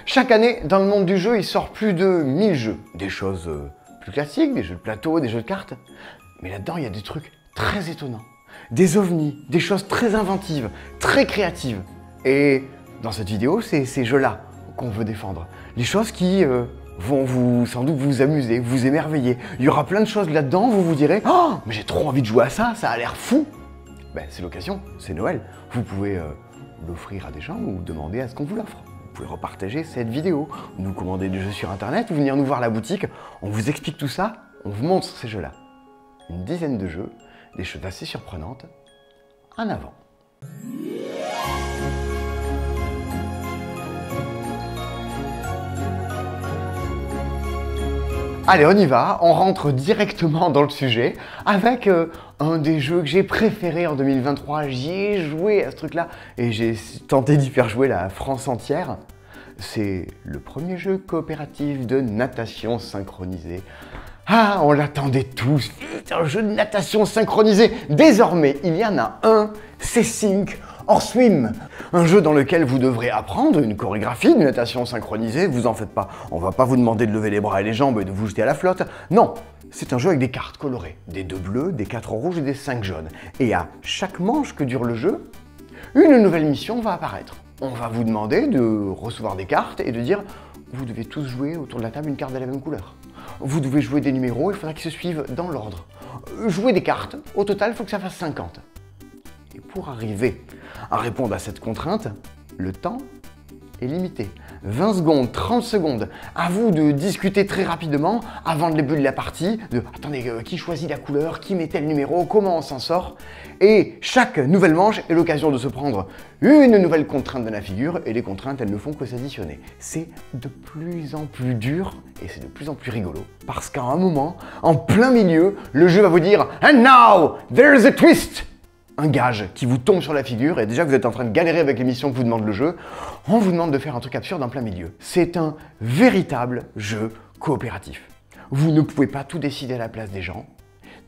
Chaque année, dans le monde du jeu, il sort plus de 1000 jeux. Des choses plus classiques, des jeux de plateau, des jeux de cartes. Mais là-dedans, il y a des trucs très étonnants. Des ovnis, des choses très inventives, très créatives. Et dans cette vidéo, c'est ces jeux-là qu'on veut défendre. Les choses qui vont sans doute vous amuser, vous émerveiller. Il y aura plein de choses là-dedans, vous vous direz « Oh, mais j'ai trop envie de jouer à ça, ça a l'air fou !» Ben, c'est l'occasion, c'est Noël. Vous pouvez l'offrir à des gens ou demander à ce qu'on vous l'offre. Vous pouvez repartager cette vidéo, nous commander des jeux sur internet ou venir nous voir à la boutique. On vous explique tout ça, on vous montre ces jeux-là. Une dizaine de jeux, des choses assez surprenantes. En avant. Allez, on y va, on rentre directement dans le sujet avec un des jeux que j'ai préféré en 2023. J'y ai joué à ce truc-là et j'ai tenté d'y faire jouer la France entière. C'est le premier jeu coopératif de natation synchronisée. Ah, on l'attendait tous, vite, un jeu de natation synchronisé. Désormais, il y en a un, c'est Sync or Swim. Un jeu dans lequel vous devrez apprendre une chorégraphie de natation synchronisée. Vous en faites pas, on va pas vous demander de lever les bras et les jambes et de vous jeter à la flotte. Non, c'est un jeu avec des cartes colorées, des 2 bleus, des 4 rouges et des 5 jaunes. Et à chaque manche que dure le jeu, une nouvelle mission va apparaître. On va vous demander de recevoir des cartes et de dire « Vous devez tous jouer autour de la table une carte de la même couleur. Vous devez jouer des numéros, il faudra qu'ils se suivent dans l'ordre. Jouer des cartes, au total, il faut que ça fasse 50. » Et pour arriver à répondre à cette contrainte, le temps est limité. 20 secondes, 30 secondes, à vous de discuter très rapidement avant le début de la partie, de « Attendez, qui choisit la couleur, qui met tel numéro, comment on s'en sort ?» Et chaque nouvelle manche est l'occasion de se prendre une nouvelle contrainte dans la figure, et les contraintes, elles ne font que s'additionner. C'est de plus en plus dur, et c'est de plus en plus rigolo, parce qu'à un moment, en plein milieu, le jeu va vous dire « And now, there's a twist !» Un gage qui vous tombe sur la figure, et déjà que vous êtes en train de galérer avec les missions que vous demande le jeu, on vous demande de faire un truc absurde en plein milieu. C'est un véritable jeu coopératif. Vous ne pouvez pas tout décider à la place des gens.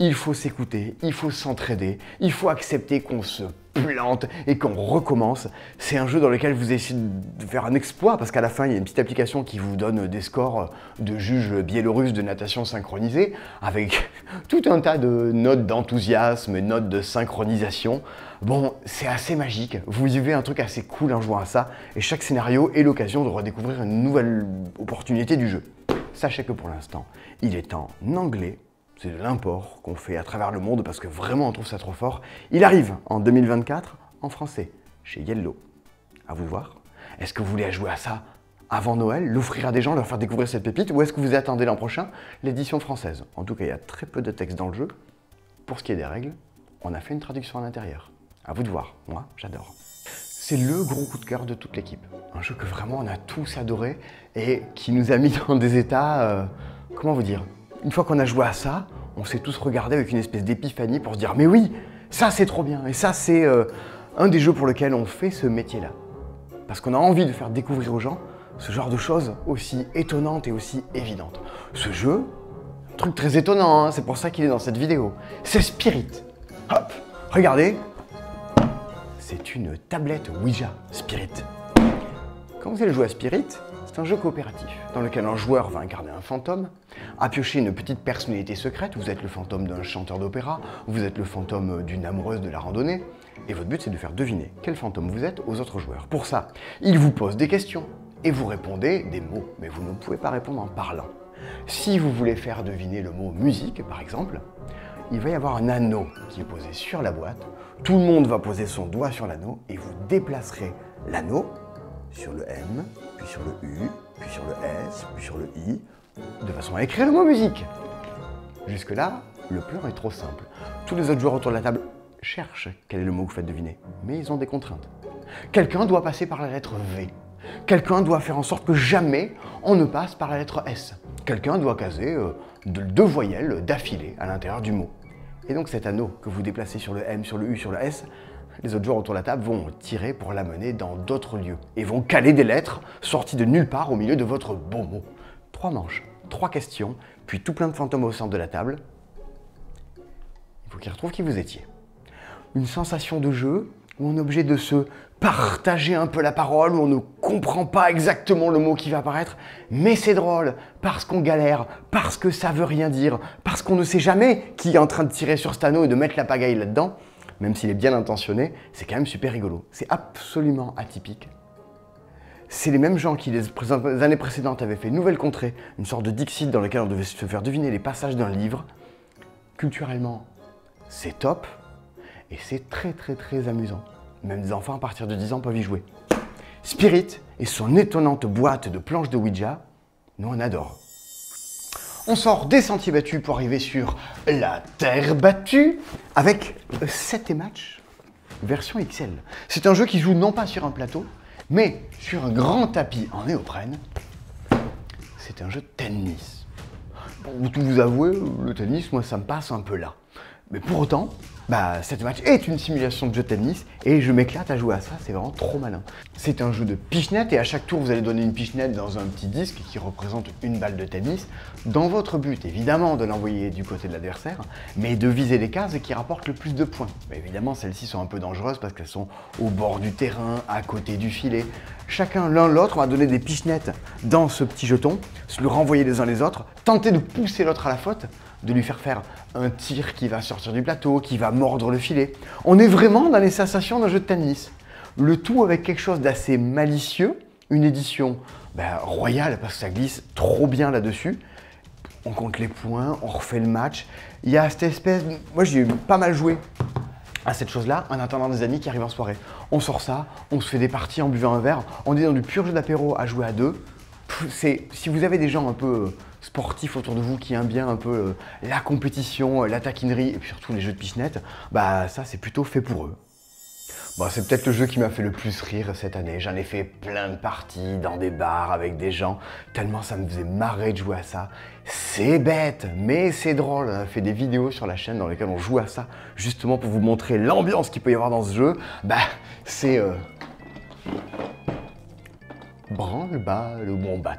Il faut s'écouter, il faut s'entraider, il faut accepter qu'on se plante et qu'on recommence. C'est un jeu dans lequel vous essayez de faire un exploit, parce qu'à la fin, il y a une petite application qui vous donne des scores de juges biélorusses de natation synchronisée, avec tout un tas de notes d'enthousiasme et notes de synchronisation. Bon, c'est assez magique, vous vivez un truc assez cool en jouant à ça, et chaque scénario est l'occasion de redécouvrir une nouvelle opportunité du jeu. Sachez que pour l'instant, il est en anglais. C'est de l'import qu'on fait à travers le monde parce que vraiment on trouve ça trop fort. Il arrive en 2024 en français, chez Yellow. À vous de voir. Est-ce que vous voulez jouer à ça avant Noël, l'offrir à des gens, leur faire découvrir cette pépite, ou est-ce que vous attendez l'an prochain l'édition française? En tout cas, il y a très peu de texte dans le jeu. Pour ce qui est des règles, on a fait une traduction à l'intérieur. À vous de voir. Moi, j'adore. C'est le gros coup de cœur de toute l'équipe. Un jeu que vraiment on a tous adoré et qui nous a mis dans des états... comment vous dire? Une fois qu'on a joué à ça, on s'est tous regardés avec une espèce d'épiphanie pour se dire « Mais oui, ça c'est trop bien !» Et ça c'est un des jeux pour lesquels on fait ce métier-là. Parce qu'on a envie de faire découvrir aux gens ce genre de choses aussi étonnantes et aussi évidentes. Ce jeu, un truc très étonnant, hein, c'est pour ça qu'il est dans cette vidéo. C'est Spirit. Hop, regardez. C'est une tablette Ouija Spirit. Quand vous allez jouer à Spirit, c'est un jeu coopératif dans lequel un joueur va incarner un fantôme, à piocher une petite personnalité secrète. Vous êtes le fantôme d'un chanteur d'opéra, vous êtes le fantôme d'une amoureuse de la randonnée, et votre but c'est de faire deviner quel fantôme vous êtes aux autres joueurs. Pour ça, il vous pose des questions et vous répondez des mots, mais vous ne pouvez pas répondre en parlant. Si vous voulez faire deviner le mot musique, par exemple, il va y avoir un anneau qui est posé sur la boîte, tout le monde va poser son doigt sur l'anneau et vous déplacerez l'anneau sur le M, puis sur le U, puis sur le S, puis sur le I, de façon à écrire le mot musique. Jusque-là, le plan est trop simple. Tous les autres joueurs autour de la table cherchent quel est le mot que vous faites deviner, mais ils ont des contraintes. Quelqu'un doit passer par la lettre V. Quelqu'un doit faire en sorte que jamais on ne passe par la lettre S. Quelqu'un doit caser 2 voyelles d'affilée à l'intérieur du mot. Et donc cet anneau que vous déplacez sur le M, sur le U, sur le S, les autres joueurs autour de la table vont tirer pour l'amener dans d'autres lieux et vont caler des lettres sorties de nulle part au milieu de votre beau mot. 3 manches, 3 questions, puis tout plein de fantômes au centre de la table. Il faut qu'ils retrouvent qui vous étiez. Une sensation de jeu où on est obligé de se partager un peu la parole, où on ne comprend pas exactement le mot qui va apparaître, mais c'est drôle, parce qu'on galère, parce que ça veut rien dire, parce qu'on ne sait jamais qui est en train de tirer sur cet anneau et de mettre la pagaille là-dedans, même s'il est bien intentionné, c'est quand même super rigolo. C'est absolument atypique. C'est les mêmes gens qui, les années précédentes, avaient fait Nouvelle Contrée, une sorte de Dixit dans lequel on devait se faire deviner les passages d'un livre. Culturellement, c'est top, et c'est très amusant. Même des enfants à partir de 10 ans peuvent y jouer. Spirit et son étonnante boîte de planches de Ouija, nous on adore. On sort des sentiers battus pour arriver sur la terre battue avec 7 matchs version XL. C'est un jeu qui joue non pas sur un plateau, mais sur un grand tapis en néoprène. C'est un jeu de tennis. Pour tout vous avouer, le tennis, moi ça me passe un peu là. Mais pour autant, cette match est une simulation de jeu de tennis et je m'éclate à jouer à ça, c'est vraiment trop malin. C'est un jeu de pichenette et à chaque tour vous allez donner une pichenette dans un petit disque qui représente une balle de tennis, dans votre but évidemment de l'envoyer du côté de l'adversaire, mais de viser les cases qui rapportent le plus de points. Mais évidemment celles-ci sont un peu dangereuses parce qu'elles sont au bord du terrain, à côté du filet. Chacun l'un l'autre, on va donner des pichenettes dans ce petit jeton, se le renvoyer les uns les autres, tenter de pousser l'autre à la faute, de lui faire un tir qui va sortir du plateau, qui va mordre le filet. On est vraiment dans les sensations d'un jeu de tennis. Le tout avec quelque chose d'assez malicieux, une édition royale parce que ça glisse trop bien là-dessus. On compte les points, on refait le match. Il y a cette espèce... Moi j'ai pas mal joué à cette chose-là en attendant des amis qui arrivent en soirée. On sort ça, on se fait des parties en buvant un verre, on est dans du pur jeu d'apéro à jouer à deux. Si vous avez des gens un peu sportifs autour de vous qui aiment bien un peu la compétition, la taquinerie et puis surtout les jeux de pichenette, ça c'est plutôt fait pour eux. C'est peut-être le jeu qui m'a fait le plus rire cette année. J'en ai fait plein de parties dans des bars avec des gens, tellement ça me faisait marrer de jouer à ça. C'est bête, mais c'est drôle. On a fait des vidéos sur la chaîne dans lesquelles on joue à ça, justement pour vous montrer l'ambiance qu'il peut y avoir dans ce jeu. C'est... Branle-bas le wombat.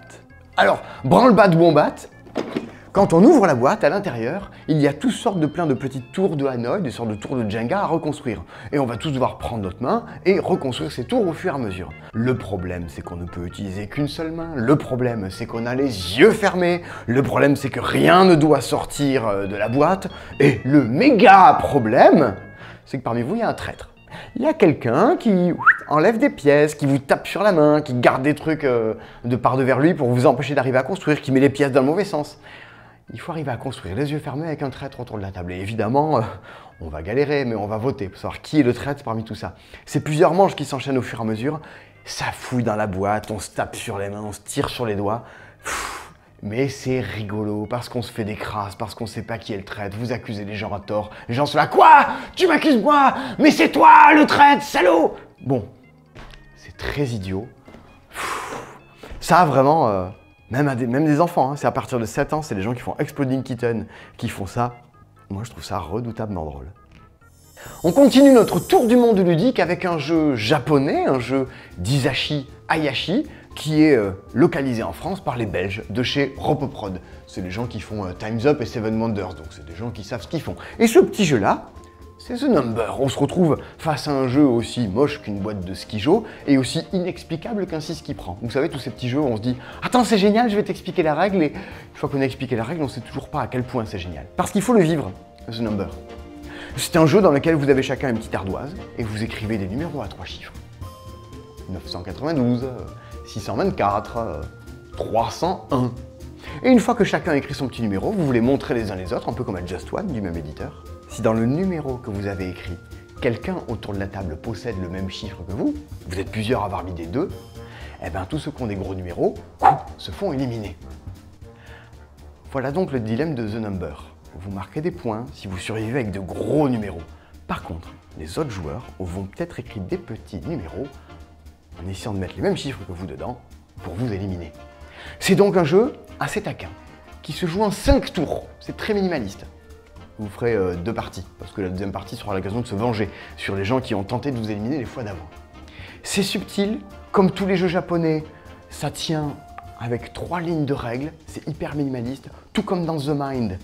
Alors, branle-bas de wombat, quand on ouvre la boîte, à l'intérieur, il y a toutes sortes de plein de petites tours de Hanoï, des sortes de tours de Jenga à reconstruire. Et on va tous devoir prendre notre main et reconstruire ces tours au fur et à mesure. Le problème, c'est qu'on ne peut utiliser qu'une seule main. Le problème, c'est qu'on a les yeux fermés. Le problème, c'est que rien ne doit sortir de la boîte. Et le méga problème, c'est que parmi vous, il y a un traître. Il y a quelqu'un qui enlève des pièces, qui vous tape sur la main, qui garde des trucs de par devers lui pour vous empêcher d'arriver à construire, qui met les pièces dans le mauvais sens. Il faut arriver à construire les yeux fermés avec un traître autour de la table. Et évidemment, on va galérer, mais on va voter pour savoir qui est le traître parmi tout ça. C'est plusieurs manches qui s'enchaînent au fur et à mesure. Ça fouille dans la boîte, on se tape sur les mains, on se tire sur les doigts. Mais c'est rigolo parce qu'on se fait des crasses, parce qu'on sait pas qui est le traître. Vous accusez les gens à tort. Les gens sont là, quoi? Tu m'accuses moi? Mais c'est toi le traître, salaud! Bon, c'est très idiot. Ça vraiment... Même des enfants, hein. C'est à partir de 7 ans, c'est les gens qui font Exploding Kitten qui font ça. Moi, je trouve ça redoutablement drôle. On continue notre tour du monde ludique avec un jeu japonais, un jeu d'Isashi Hayashi, qui est localisé en France par les Belges de chez Ropoprod. C'est les gens qui font Time's Up et Seven Wonders, donc c'est des gens qui savent ce qu'ils font. Et ce petit jeu-là, c'est The Number. On se retrouve face à un jeu aussi moche qu'une boîte de skijo et aussi inexplicable qu'un 6 qui prend. Vous savez, tous ces petits jeux où on se dit « Attends, c'est génial, je vais t'expliquer la règle » et une fois qu'on a expliqué la règle, on ne sait toujours pas à quel point c'est génial. Parce qu'il faut le vivre, The Number. C'est un jeu dans lequel vous avez chacun une petite ardoise et vous écrivez des numéros à 3 chiffres. 992, 624, 301. Et une fois que chacun a écrit son petit numéro, vous voulez montrer les uns les autres, un peu comme à Just One du même éditeur. Si dans le numéro que vous avez écrit, quelqu'un autour de la table possède le même chiffre que vous êtes plusieurs à avoir mis des 2, eh bien tous ceux qui ont des gros numéros se font éliminer. Voilà donc le dilemme de The Number. Vous marquez des points si vous survivez avec de gros numéros. Par contre, les autres joueurs vont peut-être écrire des petits numéros en essayant de mettre les mêmes chiffres que vous dedans pour vous éliminer. C'est donc un jeu assez taquin, qui se joue en 5 tours. C'est très minimaliste. Vous ferez 2 parties, parce que la deuxième partie sera l'occasion de se venger sur les gens qui ont tenté de vous éliminer les fois d'avant. C'est subtil, comme tous les jeux japonais, ça tient avec 3 lignes de règles, c'est hyper minimaliste, tout comme dans The Mind.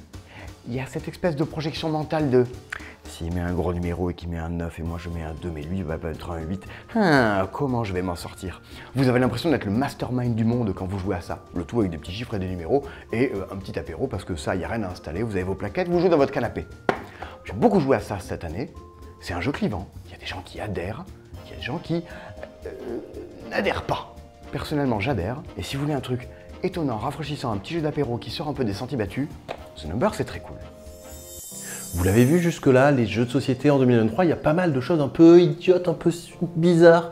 Il y a cette espèce de projection mentale de « s'il met un gros numéro et qu'il met un 9 et moi je mets un 2 mais lui il va mettre un 8, comment je vais m'en sortir? Vous avez l'impression d'être le mastermind du monde quand vous jouez à ça. Le tout avec des petits chiffres et des numéros et un petit apéro parce que ça, il n'y a rien à installer, vous avez vos plaquettes, vous jouez dans votre canapé. J'ai beaucoup joué à ça cette année. C'est un jeu clivant. Il y a des gens qui adhèrent, il y a des gens qui n'adhèrent pas. Personnellement, j'adhère. Et si vous voulez un truc étonnant, rafraîchissant, un petit jeu d'apéro qui sort un peu des sentiers battus, The Number, c'est très cool. Vous l'avez vu jusque-là, les jeux de société en 2023, il y a pas mal de choses un peu idiotes, un peu bizarres.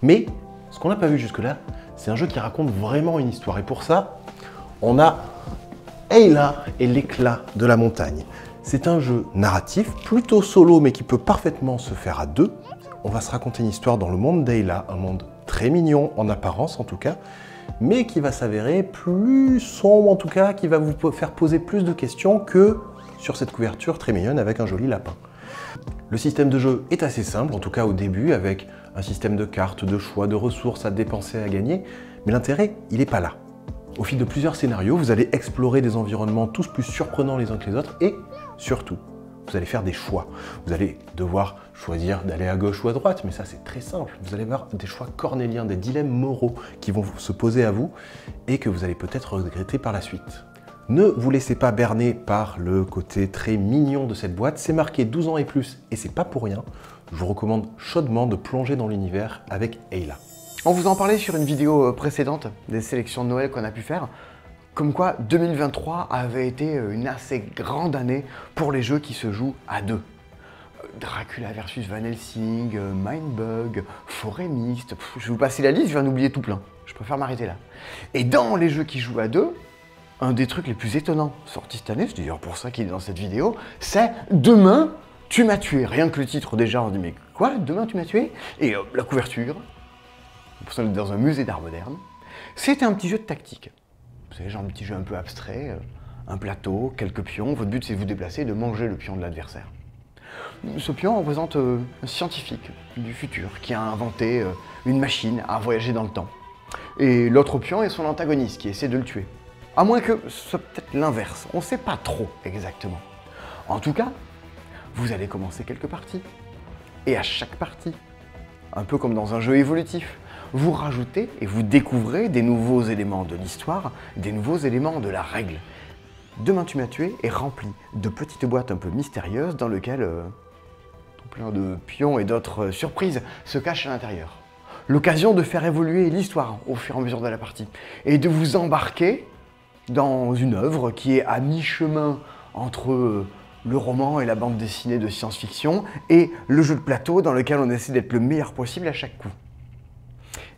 Mais ce qu'on n'a pas vu jusque-là, c'est un jeu qui raconte vraiment une histoire. Et pour ça, on a Ayla et l'éclat de la montagne. C'est un jeu narratif, plutôt solo, mais qui peut parfaitement se faire à deux. On va se raconter une histoire dans le monde d'Ayla, un monde très mignon, en apparence en tout cas, mais qui va s'avérer plus sombre en tout cas, qui va vous faire poser plus de questions que sur cette couverture très mignonne avec un joli lapin. Le système de jeu est assez simple, en tout cas au début, avec un système de cartes, de choix, de ressources à dépenser, à gagner, mais l'intérêt, il n'est pas là. Au fil de plusieurs scénarios, vous allez explorer des environnements tous plus surprenants les uns que les autres et surtout, vous allez faire des choix. Vous allez devoir choisir d'aller à gauche ou à droite, mais ça c'est très simple. Vous allez avoir des choix cornéliens, des dilemmes moraux qui vont se poser à vous et que vous allez peut-être regretter par la suite. Ne vous laissez pas berner par le côté très mignon de cette boîte. C'est marqué 12 ans et plus et c'est pas pour rien. Je vous recommande chaudement de plonger dans l'univers avec Ayla. On vous en parlait sur une vidéo précédente des sélections de Noël qu'on a pu faire. Comme quoi 2023 avait été une assez grande année pour les jeux qui se jouent à deux. Dracula versus Van Helsing, Mindbug, Forêt Mist, je vais vous passer la liste, je vais en oublier tout plein. Je préfère m'arrêter là. Et dans les jeux qui jouent à deux, un des trucs les plus étonnants sortis cette année, c'est d'ailleurs pour ça qu'il est dans cette vidéo, c'est Demain tu m'as tué. Rien que le titre déjà, on dit mais quoi, Demain tu m'as tué? Et la couverture, pour ça on est dans un musée d'art moderne, c'est un petit jeu de tactique. Vous savez, genre un petit jeu un peu abstrait, un plateau, quelques pions. Votre but, c'est de vous déplacer et de manger le pion de l'adversaire. Ce pion représente un scientifique du futur qui a inventé une machine à voyager dans le temps. Et l'autre pion est son antagoniste qui essaie de le tuer. À moins que ce soit peut-être l'inverse. On ne sait pas trop exactement. En tout cas, vous allez commencer quelques parties. Et à chaque partie, un peu comme dans un jeu évolutif, vous rajoutez et vous découvrez des nouveaux éléments de l'histoire, des nouveaux éléments de la règle. Demain tu m'as tué est rempli de petites boîtes un peu mystérieuses dans lesquelles tout plein de pions et d'autres surprises se cachent à l'intérieur. L'occasion de faire évoluer l'histoire au fur et à mesure de la partie et de vous embarquer dans une œuvre qui est à mi-chemin entre le roman et la bande dessinée de science-fiction et le jeu de plateau dans lequel on essaie d'être le meilleur possible à chaque coup.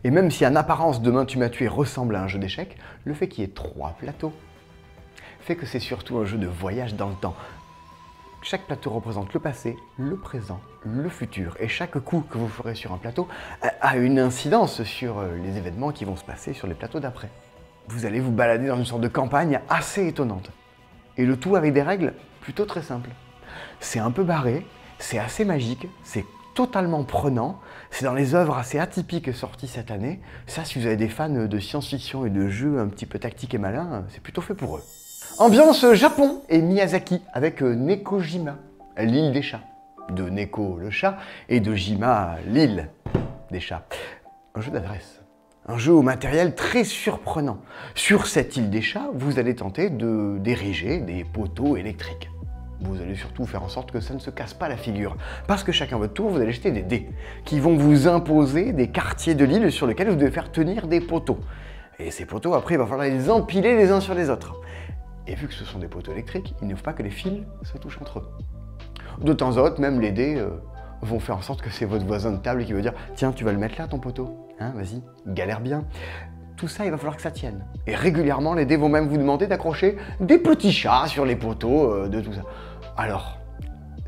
Et même si en apparence Demain tu m'as tué ressemble à un jeu d'échecs, le fait qu'il y ait 3 plateaux fait que c'est surtout un jeu de voyage dans le temps. Chaque plateau représente le passé, le présent, le futur. Et chaque coup que vous ferez sur un plateau a une incidence sur les événements qui vont se passer sur les plateaux d'après. Vous allez vous balader dans une sorte de campagne assez étonnante. Et le tout avec des règles plutôt très simples. C'est un peu barré, c'est assez magique, c'est totalement prenant. C'est dans les œuvres assez atypiques sorties cette année. Ça, si vous avez des fans de science-fiction et de jeux un petit peu tactiques et malins, c'est plutôt fait pour eux. Ambiance Japon et Miyazaki avec Nekojima, l'île des chats. De Neko le chat et de Jima l'île des chats. Un jeu d'adresse. Un jeu au matériel très surprenant. Sur cette île des chats, vous allez tenter d'ériger des poteaux électriques. Vous allez surtout faire en sorte que ça ne se casse pas la figure. Parce que chacun votre tour, vous allez jeter des dés qui vont vous imposer des quartiers de l'île sur lesquels vous devez faire tenir des poteaux. Et ces poteaux, après, il va falloir les empiler les uns sur les autres. Et vu que ce sont des poteaux électriques, il ne faut pas que les fils se touchent entre eux. De temps en temps, même les dés vont faire en sorte que c'est votre voisin de table qui va dire « Tiens, tu vas le mettre là, ton poteau, hein, vas-y, galère bien ». Tout ça, il va falloir que ça tienne. Et régulièrement, les dés vont même vous demander d'accrocher des petits chats sur les poteaux de tout ça. Alors,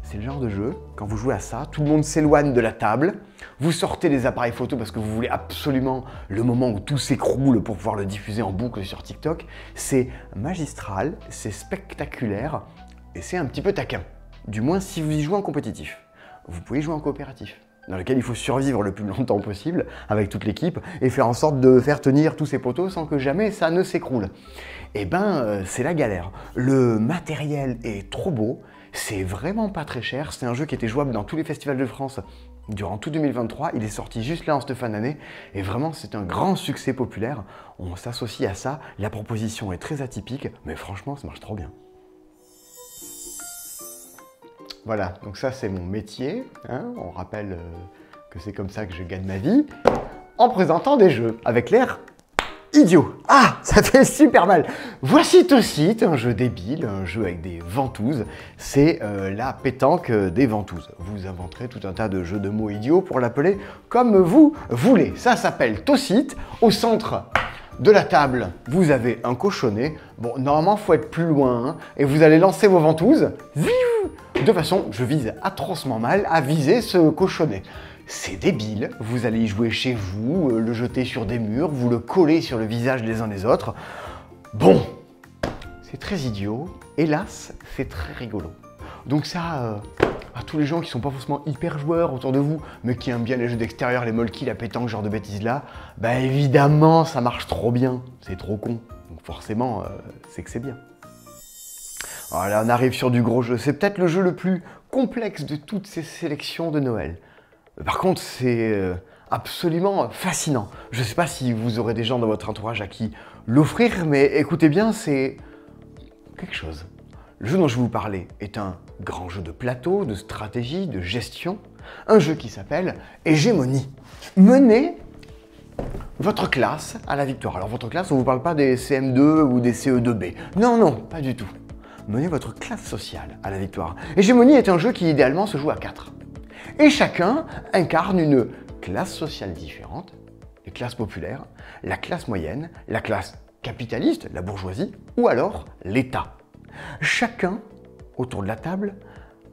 c'est le genre de jeu, quand vous jouez à ça, tout le monde s'éloigne de la table, vous sortez les appareils photo parce que vous voulez absolument le moment où tout s'écroule pour pouvoir le diffuser en boucle sur TikTok. C'est magistral, c'est spectaculaire et c'est un petit peu taquin. Du moins si vous y jouez en compétitif. Vous pouvez jouer en coopératif, dans lequel il faut survivre le plus longtemps possible avec toute l'équipe et faire en sorte de faire tenir tous ces poteaux sans que jamais ça ne s'écroule. Et ben, c'est la galère. Le matériel est trop beau, C'est vraiment pas très cher, c'est un jeu qui était jouable dans tous les festivals de France durant tout 2023, il est sorti juste là en cette fin d'année, et vraiment c'est un grand succès populaire. On s'associe à ça, la proposition est très atypique, mais franchement ça marche trop bien. Voilà, donc ça c'est mon métier, hein. On rappelle que c'est comme ça que je gagne ma vie, en présentant des jeux, avec l'air idiot. Ah, ça fait super mal. Voici Tossite, un jeu débile, un jeu avec des ventouses. C'est la pétanque des ventouses. Vous inventerez tout un tas de jeux de mots idiots pour l'appeler comme vous voulez. Ça s'appelle Tossite. Au centre de la table, vous avez un cochonnet. Bon, normalement, il faut être plus loin, hein, et vous allez lancer vos ventouses. De façon, je vise atrocement mal à viser ce cochonnet. C'est débile, vous allez y jouer chez vous, le jeter sur des murs, vous le coller sur le visage des uns des autres. Bon, c'est très idiot, hélas, c'est très rigolo. Donc ça, à tous les gens qui sont pas forcément hyper joueurs autour de vous, mais qui aiment bien les jeux d'extérieur, les molki, la pétanque, ce genre de bêtises là, bah évidemment, ça marche trop bien, c'est trop con. Donc forcément, c'est que c'est bien. Voilà, on arrive sur du gros jeu, c'est peut-être le jeu le plus complexe de toutes ces sélections de Noël. Par contre, c'est absolument fascinant. Je ne sais pas si vous aurez des gens dans votre entourage à qui l'offrir, mais écoutez bien, c'est quelque chose. Le jeu dont je vais vous parler est un grand jeu de plateau, de stratégie, de gestion. Un jeu qui s'appelle Hégémonie. Menez votre classe à la victoire. Alors votre classe, on ne vous parle pas des CM2 ou des CE2B. Non, non, pas du tout. Menez votre classe sociale à la victoire. Hégémonie est un jeu qui idéalement se joue à 4. Et chacun incarne une classe sociale différente, les classes populaires, la classe moyenne, la classe capitaliste, la bourgeoisie, ou alors l'État. Chacun, autour de la table,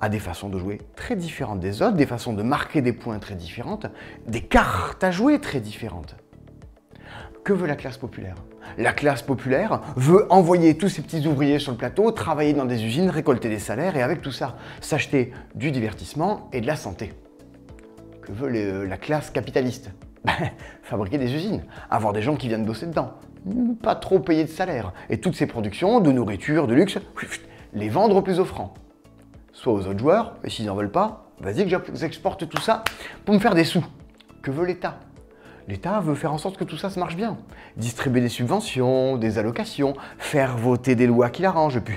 a des façons de jouer très différentes des autres, des façons de marquer des points très différentes, des cartes à jouer très différentes. Que veut la classe populaire? La classe populaire veut envoyer tous ces petits ouvriers sur le plateau, travailler dans des usines, récolter des salaires et avec tout ça, s'acheter du divertissement et de la santé. Que veut la classe capitaliste? Fabriquer des usines, avoir des gens qui viennent bosser dedans, pas trop payer de salaire, et toutes ces productions de nourriture, de luxe, les vendre au plus offrant. Soit aux autres joueurs, et s'ils n'en veulent pas, vas-y que j'exporte tout ça pour me faire des sous. Que veut l'État? L'État veut faire en sorte que tout ça se marche bien. Distribuer des subventions, des allocations, faire voter des lois qui l'arrangent, et puis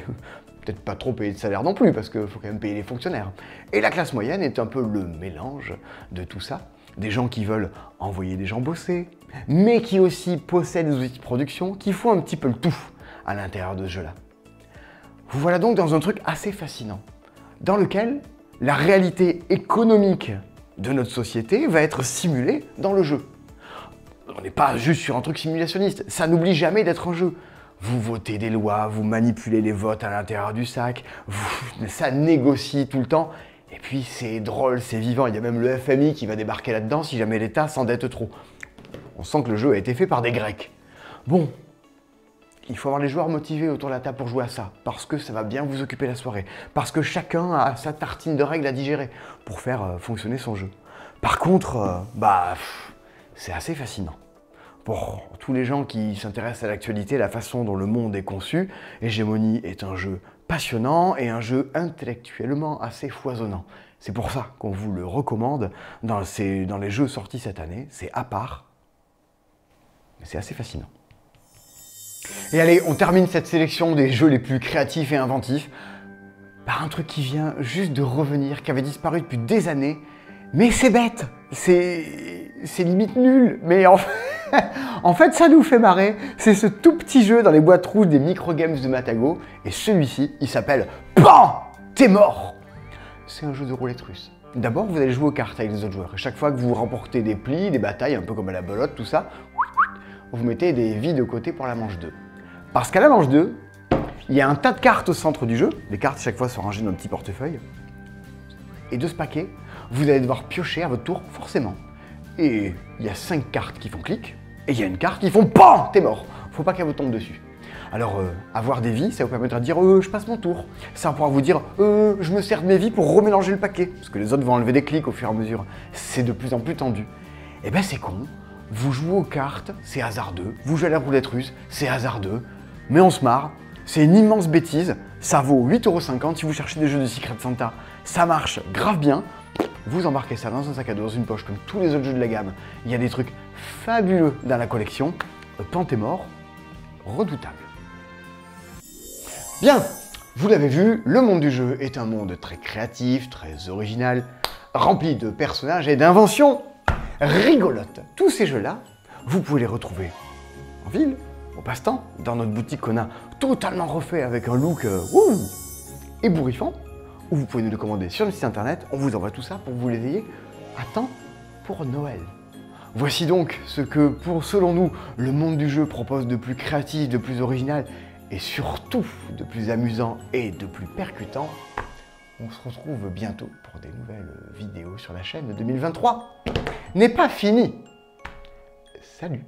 peut-être pas trop payer de salaire non plus, parce qu'il faut quand même payer les fonctionnaires. Et la classe moyenne est un peu le mélange de tout ça. Des gens qui veulent envoyer des gens bosser, mais qui aussi possèdent des outils de production, qui font un petit peu le tout à l'intérieur de ce jeu-là. Vous voilà donc dans un truc assez fascinant, dans lequel la réalité économique de notre société va être simulée dans le jeu. On n'est pas juste sur un truc simulationniste, ça n'oublie jamais d'être un jeu. Vous votez des lois, vous manipulez les votes à l'intérieur du sac, ça négocie tout le temps. Et puis c'est drôle, c'est vivant, il y a même le FMI qui va débarquer là-dedans si jamais l'État s'endette trop. On sent que le jeu a été fait par des Grecs. Bon, il faut avoir les joueurs motivés autour de la table pour jouer à ça, parce que ça va bien vous occuper la soirée, parce que chacun a sa tartine de règles à digérer pour faire fonctionner son jeu. Par contre, c'est assez fascinant. Pour tous les gens qui s'intéressent à l'actualité, la façon dont le monde est conçu, Hégémonie est un jeu passionnant et un jeu intellectuellement assez foisonnant. C'est pour ça qu'on vous le recommande dans les jeux sortis cette année. C'est à part, mais c'est assez fascinant. Et allez, on termine cette sélection des jeux les plus créatifs et inventifs par un truc qui vient juste de revenir, qui avait disparu depuis des années, mais c'est bête, c'est limite nul, mais en fait ça nous fait marrer. C'est ce tout petit jeu dans les boîtes rouges des micro-games de Matago, et celui-ci, il s'appelle PAN, t'es mort. C'est un jeu de roulette russe. D'abord, vous allez jouer aux cartes avec les autres joueurs, et chaque fois que vous remportez des plis, des batailles, un peu comme à la belote, tout ça, vous mettez des vies de côté pour la manche 2. Parce qu'à la manche 2, il y a un tas de cartes au centre du jeu, les cartes chaque fois sont rangées dans un petit portefeuille, et de ce paquet, vous allez devoir piocher à votre tour, forcément. Et il y a 5 cartes qui font clic, et il y a une carte qui font PAN, t'es mort. Faut pas qu'elle vous tombe dessus. Alors, avoir des vies, ça vous permettra de dire je passe mon tour. Ça pourra vous dire je me sers de mes vies pour remélanger le paquet, parce que les autres vont enlever des clics au fur et à mesure. C'est de plus en plus tendu. Et ben c'est con, vous jouez aux cartes, c'est hasardeux. Vous jouez à la roulette russe, c'est hasardeux. Mais on se marre, c'est une immense bêtise. Ça vaut 8,50 €. Si vous cherchez des jeux de Secret Santa, ça marche grave bien. Vous embarquez ça dans un sac à dos, dans une poche, comme tous les autres jeux de la gamme. Il y a des trucs fabuleux dans la collection. Pantémort, redoutable. Bien, vous l'avez vu, le monde du jeu est un monde très créatif, très original, rempli de personnages et d'inventions rigolotes. Tous ces jeux-là, vous pouvez les retrouver en ville, au passe-temps, dans notre boutique qu'on a totalement refait avec un look ébouriffant, ou vous pouvez nous le commander sur notre site internet, on vous envoie tout ça pour que vous les ayez à temps pour Noël. Voici donc ce que, selon nous, le monde du jeu propose de plus créatif, de plus original, et surtout de plus amusant et de plus percutant. On se retrouve bientôt pour des nouvelles vidéos sur la chaîne. 2023 n'est pas fini. Salut!